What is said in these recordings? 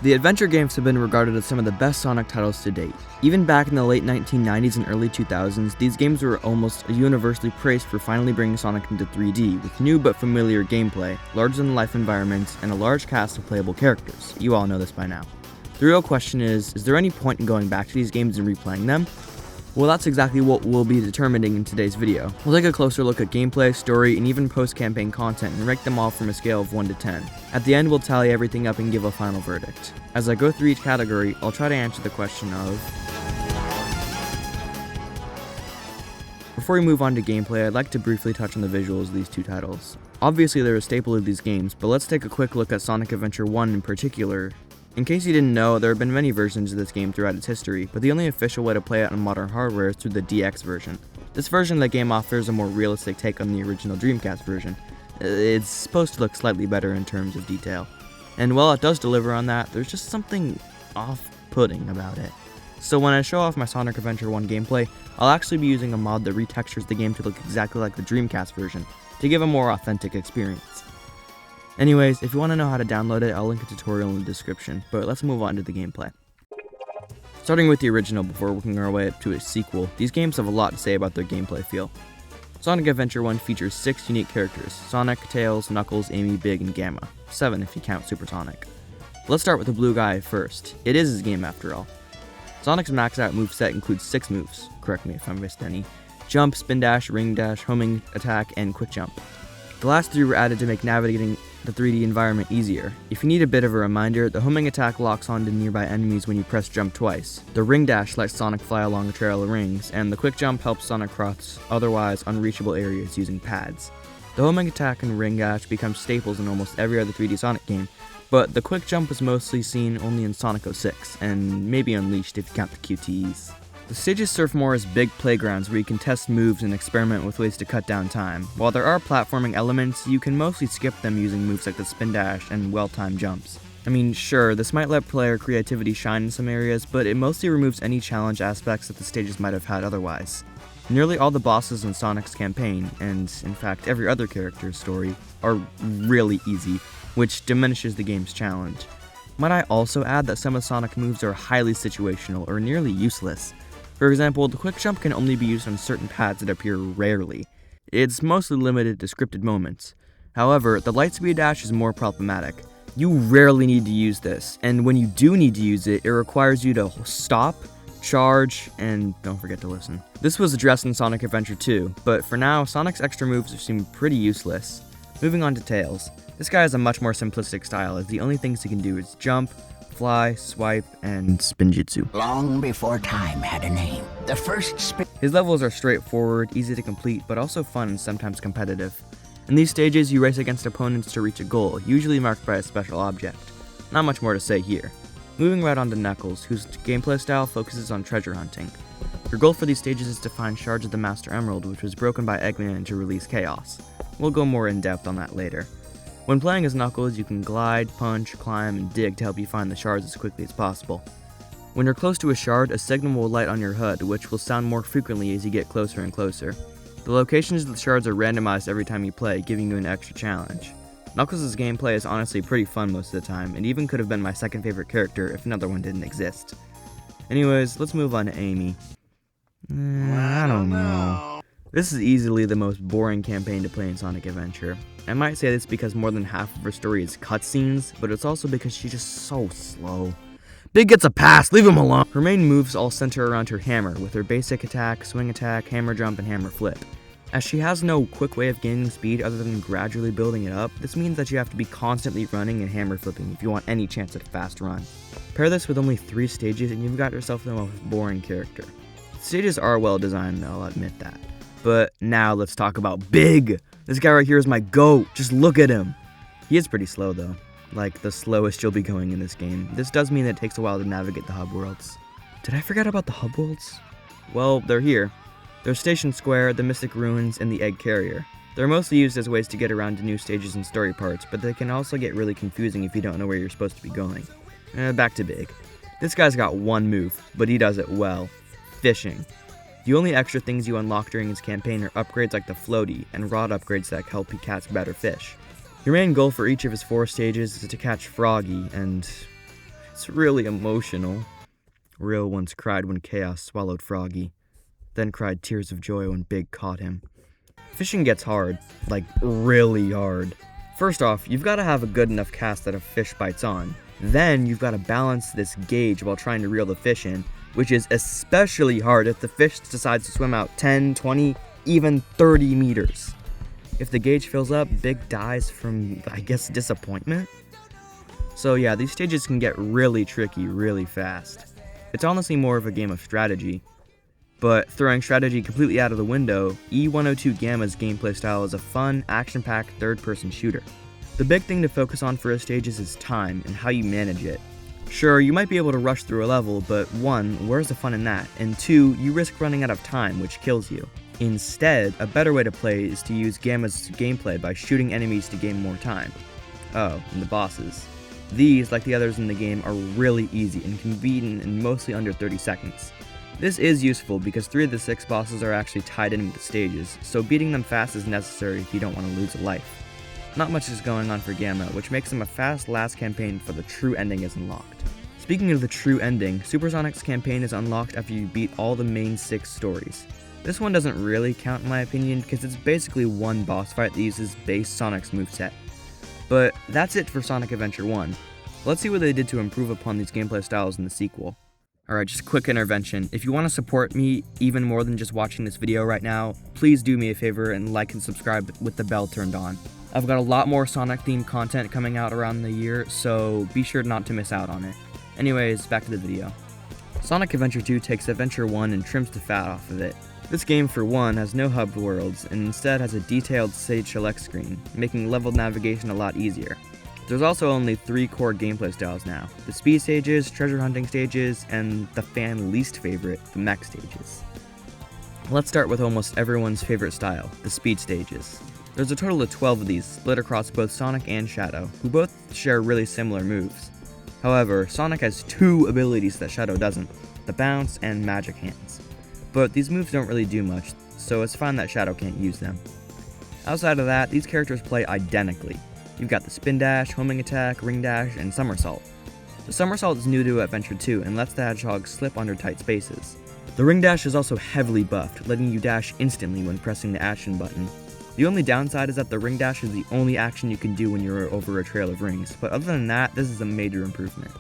The adventure games have been regarded as some of the best Sonic titles to date. Even back in the late 1990s and early 2000s, these games were almost universally praised for finally bringing Sonic into 3D, with new but familiar gameplay, larger-than-life environments, and a large cast of playable characters. You all know this by now. The real question is there any point in going back to these games and replaying them? Well, that's exactly what we'll be determining in today's video. We'll take a closer look at gameplay, story, and even post-campaign content and rank them all from a scale of 1 to 10. At the end, we'll tally everything up and give a final verdict. As I go through each category, I'll try to answer the question of... Before we move on to gameplay, I'd like to briefly touch on the visuals of these two titles. Obviously, they're a staple of these games, but let's take a quick look at Sonic Adventure 1 in particular. In case you didn't know, there have been many versions of this game throughout its history, but the only official way to play it on modern hardware is through the DX version. This version of the game offers a more realistic take on the original Dreamcast version. It's supposed to look slightly better in terms of detail. And while it does deliver on that, there's just something off-putting about it. So when I show off my Sonic Adventure 1 gameplay, I'll actually be using a mod that retextures the game to look exactly like the Dreamcast version, to give a more authentic experience. Anyways, if you want to know how to download it, I'll link a tutorial in the description, but let's move on to the gameplay. Starting with the original before working our way up to its sequel, these games have a lot to say about their gameplay feel. Sonic Adventure 1 features 6 unique characters: Sonic, Tails, Knuckles, Amy, Big, and Gamma. 7 if you count Supersonic. Let's start with the blue guy first. It is his game after all. Sonic's maxed out moveset includes 6 moves, correct me if I missed any: Jump, Spin Dash, Ring Dash, Homing Attack, and Quick Jump. The last 3 were added to make navigating the 3D environment easier. If you need a bit of a reminder, the Homing Attack locks onto nearby enemies when you press jump twice. The Ring Dash lets Sonic fly along a trail of rings, and the Quick Jump helps Sonic cross otherwise unreachable areas using pads. The Homing Attack and Ring Dash become staples in almost every other 3D Sonic game, but the Quick Jump was mostly seen only in Sonic 06, and maybe Unleashed if you count the QTEs. The stages serve more as big playgrounds where you can test moves and experiment with ways to cut down time. While there are platforming elements, you can mostly skip them using moves like the Spin Dash and well-timed jumps. I mean, sure, this might let player creativity shine in some areas, but it mostly removes any challenge aspects that the stages might have had otherwise. Nearly all the bosses in Sonic's campaign, and in fact every other character's story, are really easy, which diminishes the game's challenge. Might I also add that some of Sonic moves are highly situational or nearly useless. For example, the Quick Jump can only be used on certain paths that appear rarely. It's mostly limited to scripted moments. However, the Lightspeed Dash is more problematic. You rarely need to use this, and when you do need to use it, it requires you to stop, charge, and don't forget to listen. This was addressed in Sonic Adventure 2, but for now, Sonic's extra moves seem pretty useless. Moving on to Tails. This guy has a much more simplistic style, as the only things he can do is jump, fly, swipe, and spinjitzu. Long before time had a name, the first spin... His levels are straightforward, easy to complete, but also fun and sometimes competitive. In these stages, you race against opponents to reach a goal, usually marked by a special object. Not much more to say here. Moving right on to Knuckles, whose gameplay style focuses on treasure hunting. Your goal for these stages is to find shards of the Master Emerald, which was broken by Eggman to release Chaos. We'll go more in depth on that later. When playing as Knuckles, you can glide, punch, climb, and dig to help you find the shards as quickly as possible. When you're close to a shard, a signal will light on your HUD, which will sound more frequently as you get closer and closer. The locations of the shards are randomized every time you play, giving you an extra challenge. Knuckles' gameplay is honestly pretty fun most of the time, and even could have been my second favorite character if another one didn't exist. Anyways, let's move on to Amy. I don't know. This is easily the most boring campaign to play in Sonic Adventure. I might say this because more than half of her story is cutscenes, but it's also because she's just so slow. Big gets a pass, leave him alone! Her main moves all center around her hammer, with her basic attack, swing attack, hammer jump, and hammer flip. As she has no quick way of gaining speed other than gradually building it up, this means that you have to be constantly running and hammer flipping if you want any chance at a fast run. Pair this with only 3 stages and you've got yourself the most boring character. The stages are well designed though, I'll admit that. But now let's talk about Big! This guy right here is my GOAT, just look at him! He is pretty slow though, like the slowest you'll be going in this game. This does mean that it takes a while to navigate the hub worlds. Did I forget about the hub worlds? Well, they're here. There's Station Square, the Mystic Ruins, and the Egg Carrier. They're mostly used as ways to get around to new stages and story parts, but they can also get really confusing if you don't know where you're supposed to be going. Back to Big. This guy's got one move, but he does it well. Fishing. The only extra things you unlock during his campaign are upgrades like the floaty, and rod upgrades that help you catch better fish. Your main goal for each of his 4 stages is to catch Froggy, and It's really emotional. Rill once cried when Chaos swallowed Froggy, then cried tears of joy when Big caught him. Fishing gets hard, like really hard. First off, you've got to have a good enough cast that a fish bites on. Then you've got to balance this gauge while trying to reel the fish in, which is especially hard if the fish decides to swim out 10, 20, even 30 meters. If the gauge fills up, Big dies from, I guess, disappointment? So yeah, these stages can get really tricky really fast. It's honestly more of a game of strategy. But throwing strategy completely out of the window, E102 Gamma's gameplay style is a fun, action-packed third-person shooter. The big thing to focus on for a stages is time and how you manage it. Sure, you might be able to rush through a level, but 1, where's the fun in that? And 2, you risk running out of time, which kills you. Instead, a better way to play is to use Gamma's gameplay by shooting enemies to gain more time. Oh, and the bosses. These, like the others in the game, are really easy and can be beaten in mostly under 30 seconds. This is useful because 3 of the 6 bosses are actually tied in with the stages, so beating them fast is necessary if you don't want to lose a life. Not much is going on for Gamma, which makes them a fast last campaign before the true ending is unlocked. Speaking of the true ending, Supersonic's campaign is unlocked after you beat all the main 6 stories. This one doesn't really count in my opinion because it's basically one boss fight that uses base Sonic's moveset. But that's it for Sonic Adventure 1. Let's see what they did to improve upon these gameplay styles in the sequel. Alright, just a quick intervention. If you want to support me even more than just watching this video right now, please do me a favor and like and subscribe with the bell turned on. I've got a lot more Sonic themed content coming out around the year, so be sure not to miss out on it. Anyways, back to the video. Sonic Adventure 2 takes Adventure 1 and trims the fat off of it. This game, for one, has no hub worlds and instead has a detailed stage select screen, making level navigation a lot easier. There's also only 3 core gameplay styles now: the speed stages, treasure hunting stages, and the fan least favorite, the mech stages. Let's start with almost everyone's favorite style, the speed stages. There's a total of 12 of these, split across both Sonic and Shadow, who both share really similar moves. However, Sonic has 2 abilities that Shadow doesn't, the bounce and magic hands. But these moves don't really do much, so it's fine that Shadow can't use them. Outside of that, these characters play identically. You've got the spin dash, homing attack, ring dash, and somersault. The somersault is new to Adventure 2 and lets the hedgehog slip under tight spaces. The ring dash is also heavily buffed, letting you dash instantly when pressing the action button. The only downside is that the ring dash is the only action you can do when you're over a trail of rings, but other than that, this is a major improvement.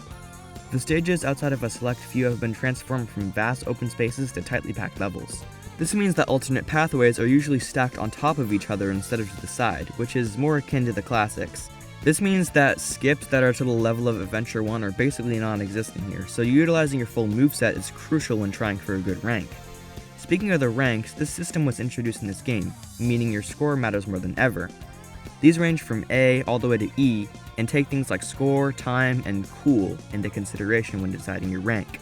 The stages outside of a select few have been transformed from vast open spaces to tightly packed levels. This means that alternate pathways are usually stacked on top of each other instead of to the side, which is more akin to the classics. This means that skips that are to the level of Adventure 1 are basically non-existent here, so utilizing your full moveset is crucial when trying for a good rank. Speaking of the ranks, this system was introduced in this game, meaning your score matters more than ever. These range from A all the way to E, and take things like score, time, and cool into consideration when deciding your rank.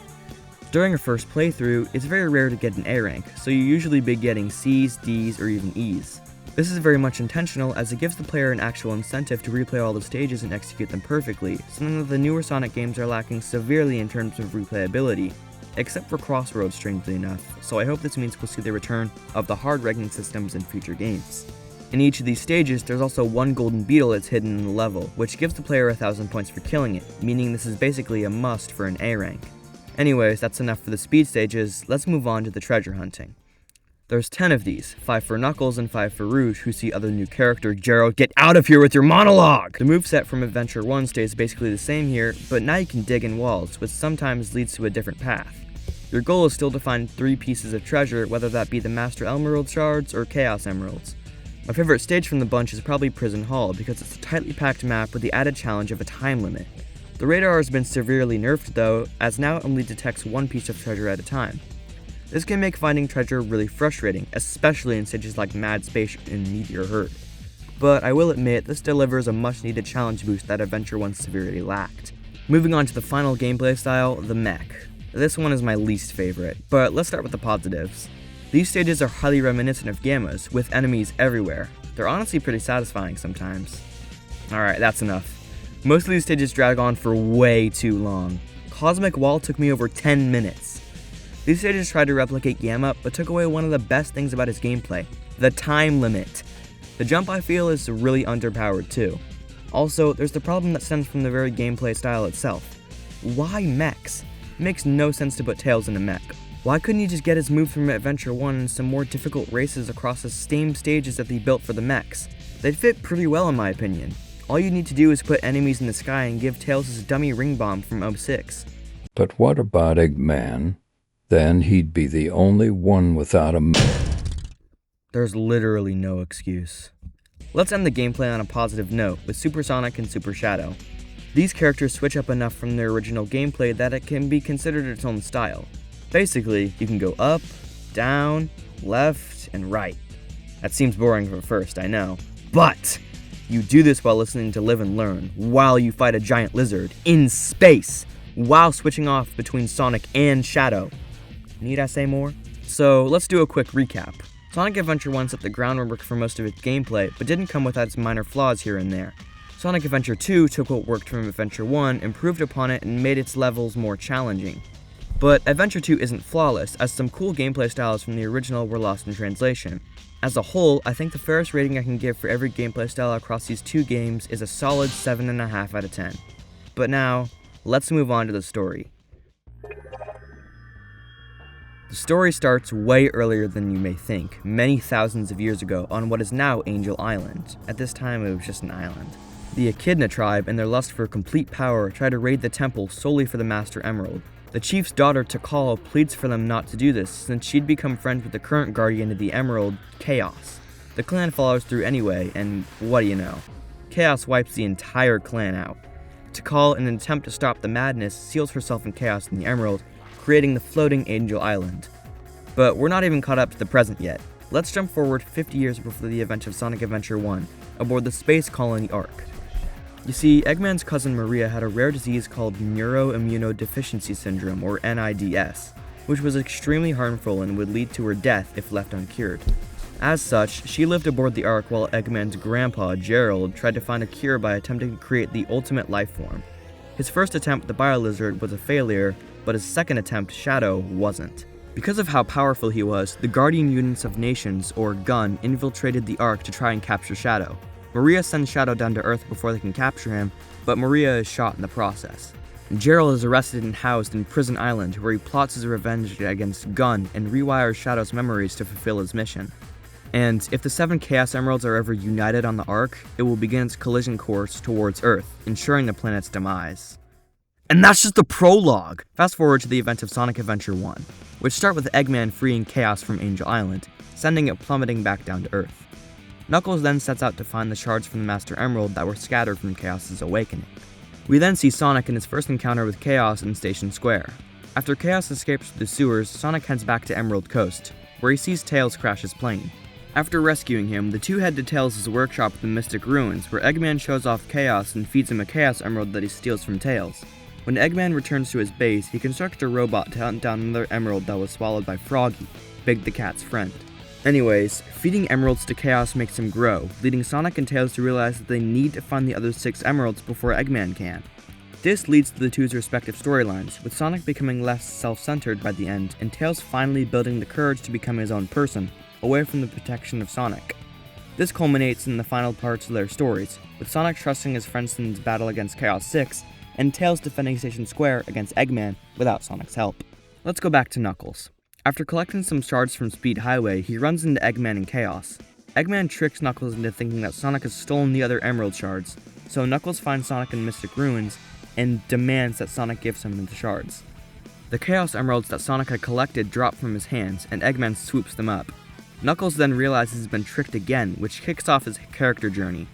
During a first playthrough, it's very rare to get an A rank, so you usually be getting C's, D's, or even E's. This is very much intentional as it gives the player an actual incentive to replay all the stages and execute them perfectly, something that the newer Sonic games are lacking severely in terms of replayability, except for Crossroads strangely enough, so I hope this means we'll see the return of the hard ranking systems in future games. In each of these stages, there's also one golden beetle that's hidden in the level, which gives the player 1,000 points for killing it, meaning this is basically a must for an A rank. Anyways, that's enough for the speed stages, let's move on to the treasure hunting. There's 10 of these, 5 for Knuckles and 5 for Rouge, who see other new character, Gerald. Get out of here with your monologue! The moveset from Adventure 1 stays basically the same here, but now you can dig in walls, which sometimes leads to a different path. Your goal is still to find 3 pieces of treasure, whether that be the Master Emerald shards or Chaos Emeralds. My favorite stage from the bunch is probably Prison Hall, because it's a tightly packed map with the added challenge of a time limit. The radar has been severely nerfed though, as now it only detects 1 piece of treasure at a time. This can make finding treasure really frustrating, especially in stages like Mad Spaceship and Meteor Herd. But I will admit, this delivers a much needed challenge boost that Adventure 1 severely lacked. Moving on to the final gameplay style, the mech. This one is my least favorite, but let's start with the positives. These stages are highly reminiscent of Gamma's, with enemies everywhere. They're honestly pretty satisfying sometimes. Alright, that's enough. Most of these stages drag on for way too long. Cosmic Wall took me over 10 minutes. These stages tried to replicate Gamma, but took away one of the best things about its gameplay, the time limit. The jump, I feel, is really underpowered too. Also, there's the problem that stems from the very gameplay style itself. Why mechs? It makes no sense to put Tails in a mech. Why couldn't he just get his moves from Adventure 1 and some more difficult races across the same stages that they built for the mechs? They'd fit pretty well in my opinion. All you need to do is put enemies in the sky and give Tails his dummy ring bomb from 06. But what about Eggman? Then he'd be the only one without a mech. There's literally no excuse. Let's end the gameplay on a positive note with Super Sonic and Super Shadow. These characters switch up enough from their original gameplay that it can be considered its own style. Basically, you can go up, down, left, and right. That seems boring at first, I know. But you do this while listening to Live and Learn, while you fight a giant lizard in space, while switching off between Sonic and Shadow. Need I say more? So let's do a quick recap. Sonic Adventure 1 set the groundwork for most of its gameplay, but didn't come without its minor flaws here and there. Sonic Adventure 2 took what worked from Adventure 1, improved upon it, and made its levels more challenging. But Adventure 2 isn't flawless, as some cool gameplay styles from the original were lost in translation. As a whole, I think the fairest rating I can give for every gameplay style across these two games is a solid 7.5 out of 10. But now, let's move on to the story. The story starts way earlier than you may think, many thousands of years ago on what is now Angel Island. At this time, it was just an island. The Echidna tribe, in their lust for complete power, try to raid the temple solely for the Master Emerald. The chief's daughter, Tikal, pleads for them not to do this, since she'd become friends with the current guardian of the Emerald, Chaos. The clan follows through anyway, and what do you know? Chaos wipes the entire clan out. Tikal, in an attempt to stop the madness, seals herself and Chaos in the Emerald, creating the floating Angel Island. But we're not even caught up to the present yet. Let's jump forward 50 years before the event of Sonic Adventure 1, aboard the space colony Ark. You see, Eggman's cousin Maria had a rare disease called Neuroimmunodeficiency Syndrome, or NIDS, which was extremely harmful and would lead to her death if left uncured. As such, she lived aboard the Ark while Eggman's grandpa, Gerald, tried to find a cure by attempting to create the ultimate life form. His first attempt, the Biolizard, was a failure, but his second attempt, Shadow, wasn't. Because of how powerful he was, the Guardian Units of Nations, or GUN, infiltrated the Ark to try and capture Shadow. Maria sends Shadow down to Earth before they can capture him, but Maria is shot in the process. Gerald is arrested and housed in Prison Island, where he plots his revenge against GUN and rewires Shadow's memories to fulfill his mission. And if the 7 Chaos Emeralds are ever united on the Ark, it will begin its collision course towards Earth, ensuring the planet's demise. And that's just the prologue! Fast forward to the event of Sonic Adventure 1, which start with Eggman freeing Chaos from Angel Island, sending it plummeting back down to Earth. Knuckles then sets out to find the shards from the Master Emerald that were scattered from Chaos' awakening. We then see Sonic in his first encounter with Chaos in Station Square. After Chaos escapes through the sewers, Sonic heads back to Emerald Coast, where he sees Tails crash his plane. After rescuing him, the two head to Tails' workshop at the Mystic Ruins, where Eggman shows off Chaos and feeds him a Chaos Emerald that he steals from Tails. When Eggman returns to his base, he constructs a robot to hunt down another emerald that was swallowed by Froggy, Big the Cat's friend. Anyways, feeding emeralds to Chaos makes him grow, leading Sonic and Tails to realize that they need to find the other 6 emeralds before Eggman can. This leads to the two's respective storylines, with Sonic becoming less self-centered by the end, and Tails finally building the courage to become his own person, away from the protection of Sonic. This culminates in the final parts of their stories, with Sonic trusting his friends in his battle against Chaos 6, and Tails defending Station Square against Eggman without Sonic's help. Let's go back to Knuckles. After collecting some shards from Speed Highway, he runs into Eggman and Chaos. Eggman tricks Knuckles into thinking that Sonic has stolen the other Emerald shards, so Knuckles finds Sonic in Mystic Ruins and demands that Sonic gives him the shards. The Chaos Emeralds that Sonic had collected drop from his hands, and Eggman swoops them up. Knuckles then realizes he's been tricked again, which kicks off his character journey.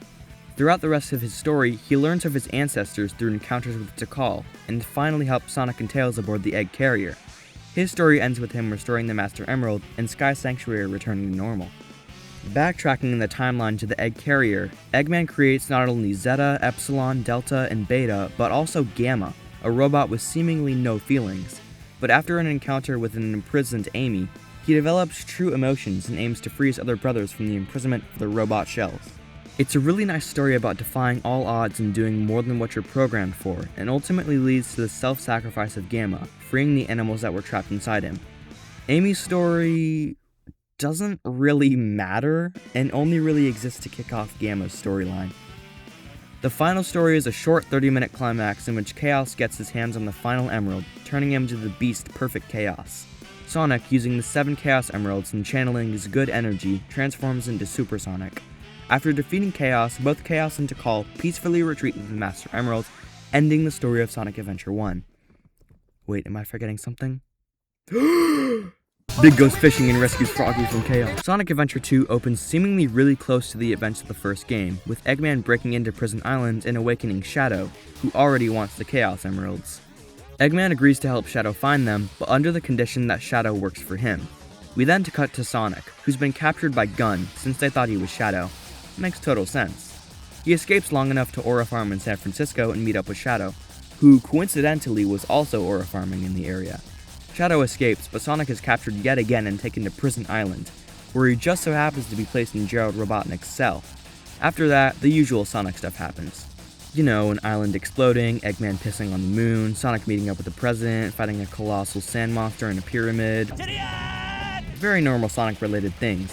Throughout the rest of his story, he learns of his ancestors through encounters with Tikal, and finally helps Sonic and Tails aboard the Egg Carrier. His story ends with him restoring the Master Emerald and Sky Sanctuary returning to normal. Backtracking in the timeline to the Egg Carrier, Eggman creates not only Zeta, Epsilon, Delta, and Beta, but also Gamma, a robot with seemingly no feelings. But after an encounter with an imprisoned Amy, he develops true emotions and aims to free his other brothers from the imprisonment of the robot shells. It's a really nice story about defying all odds and doing more than what you're programmed for, and ultimately leads to the self-sacrifice of Gamma, freeing the animals that were trapped inside him. Amy's story doesn't really matter, and only really exists to kick off Gamma's storyline. The final story is a short 30-minute climax in which Chaos gets his hands on the final emerald, turning him into the beast Perfect Chaos. Sonic, using the 7 Chaos Emeralds and channeling his good energy, transforms into Super Sonic. After defeating Chaos, both Chaos and Tikal peacefully retreat with the Master Emerald, ending the story of Sonic Adventure 1. Wait, am I forgetting something? Big goes fishing and rescues Froggy from Chaos. Sonic Adventure 2 opens seemingly really close to the events of the first game, with Eggman breaking into Prison Island and awakening Shadow, who already wants the Chaos Emeralds. Eggman agrees to help Shadow find them, but under the condition that Shadow works for him. We then cut to Sonic, who's been captured by Gun since they thought he was Shadow. Makes total sense. He escapes long enough to Aura Farm in San Francisco and meet up with Shadow, who coincidentally was also Aura Farming in the area. Shadow escapes, but Sonic is captured yet again and taken to Prison Island, where he just so happens to be placed in Gerald Robotnik's cell. After that, the usual Sonic stuff happens. You know, an island exploding, Eggman pissing on the moon, Sonic meeting up with the president, fighting a colossal sand monster in a pyramid. Very normal Sonic-related things.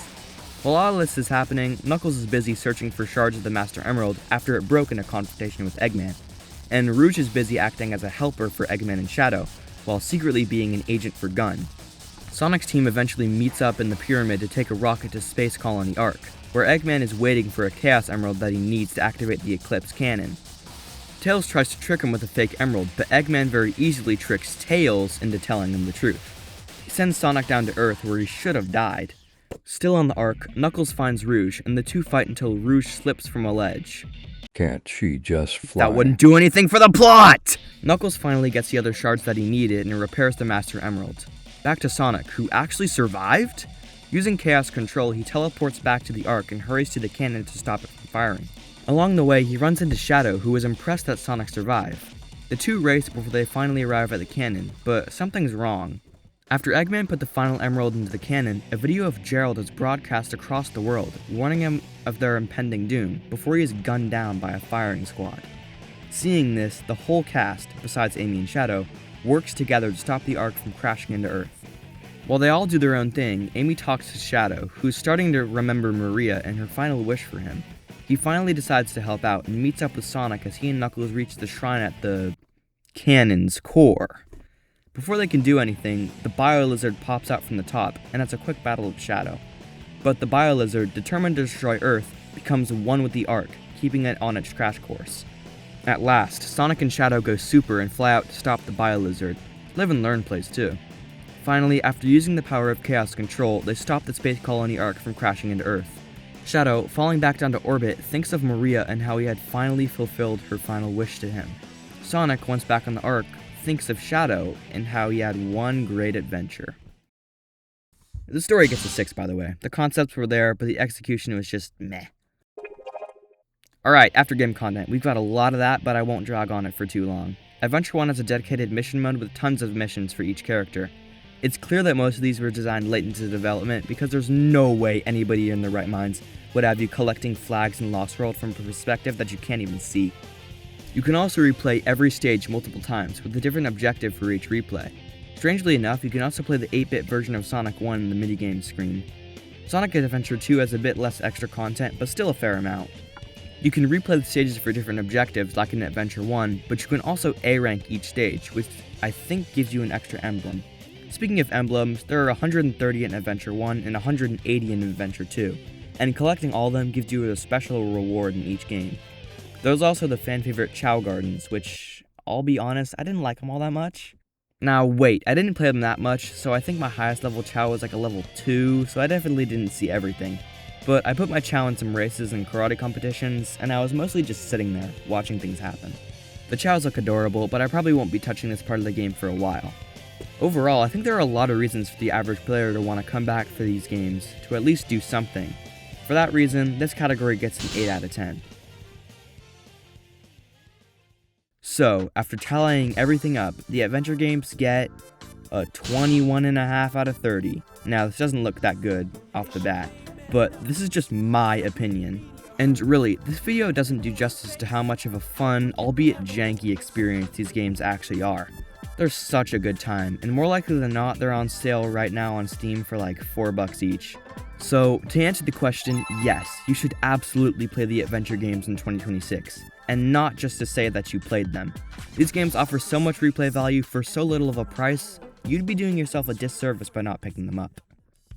While all this is happening, Knuckles is busy searching for shards of the Master Emerald after it broke in a confrontation with Eggman, and Rouge is busy acting as a helper for Eggman and Shadow, while secretly being an agent for Gun. Sonic's team eventually meets up in the pyramid to take a rocket to Space Colony Arc, where Eggman is waiting for a Chaos Emerald that he needs to activate the Eclipse cannon. Tails tries to trick him with a fake emerald, but Eggman very easily tricks Tails into telling him the truth. He sends Sonic down to Earth where he should have died. Still on the Arc, Knuckles finds Rouge, and the two fight until Rouge slips from a ledge. Can't she just fly? That wouldn't do anything for the plot! Knuckles finally gets the other shards that he needed and repairs the Master Emerald. Back to Sonic, who actually survived? Using Chaos Control, he teleports back to the Ark and hurries to the cannon to stop it from firing. Along the way, he runs into Shadow, who is impressed that Sonic survived. The two race before they finally arrive at the cannon, but something's wrong. After Eggman put the final emerald into the cannon, a video of Gerald is broadcast across the world, warning him of their impending doom, before he is gunned down by a firing squad. Seeing this, the whole cast, besides Amy and Shadow, works together to stop the Ark from crashing into Earth. While they all do their own thing, Amy talks to Shadow, who's starting to remember Maria and her final wish for him. He finally decides to help out and meets up with Sonic as he and Knuckles reach the shrine at the cannon's core. Before they can do anything, the Bio-Lizard pops out from the top, and it's a quick battle with Shadow. But the Bio-Lizard, determined to destroy Earth, becomes one with the Ark, keeping it on its crash course. At last, Sonic and Shadow go super and fly out to stop the Bio-Lizard. Live and Learn plays too. Finally, after using the power of Chaos Control, they stop the Space Colony Ark from crashing into Earth. Shadow, falling back down to orbit, thinks of Maria and how he had finally fulfilled her final wish to him. Sonic, once back on the Ark, thinks of Shadow and how he had one great adventure. The story gets a 6, by the way. The concepts were there, but the execution was just meh. Alright, after game content, we've got a lot of that, but I won't drag on it for too long. Adventure 1 has a dedicated mission mode with tons of missions for each character. It's clear that most of these were designed late into development because there's no way anybody in their right minds would have you collecting flags in Lost World from a perspective that you can't even see. You can also replay every stage multiple times with a different objective for each replay. Strangely enough, you can also play the 8-bit version of Sonic 1 in the minigame screen. Sonic Adventure 2 has a bit less extra content, but still a fair amount. You can replay the stages for different objectives like in Adventure 1, but you can also A-rank each stage, which I think gives you an extra emblem. Speaking of emblems, there are 130 in Adventure 1 and 180 in Adventure 2, and collecting all of them gives you a special reward in each game. There's also the fan-favorite Chao Gardens, which, I'll be honest, I didn't like them all that much. Now wait, I didn't play them that much, so I think my highest level Chao was like a level 2, so I definitely didn't see everything. But I put my Chao in some races and karate competitions, and I was mostly just sitting there, watching things happen. The Chaos look adorable, but I probably won't be touching this part of the game for a while. Overall, I think there are a lot of reasons for the average player to want to come back for these games, to at least do something. For that reason, this category gets an 8 out of 10. So, after tallying everything up, the adventure games get a 21.5 out of 30. Now, this doesn't look that good off the bat, but this is just my opinion. And really, this video doesn't do justice to how much of a fun, albeit janky experience these games actually are. They're such a good time, and more likely than not, they're on sale right now on Steam for like $4 each. So, to answer the question, yes, you should absolutely play the adventure games in 2026. and not just to say that you played them. These games offer so much replay value for so little of a price, you'd be doing yourself a disservice by not picking them up.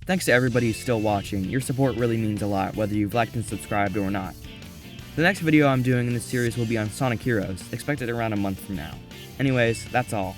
Thanks to everybody who's still watching, your support really means a lot whether you've liked and subscribed or not. The next video I'm doing in this series will be on Sonic Heroes, expected around a month from now. Anyways, that's all.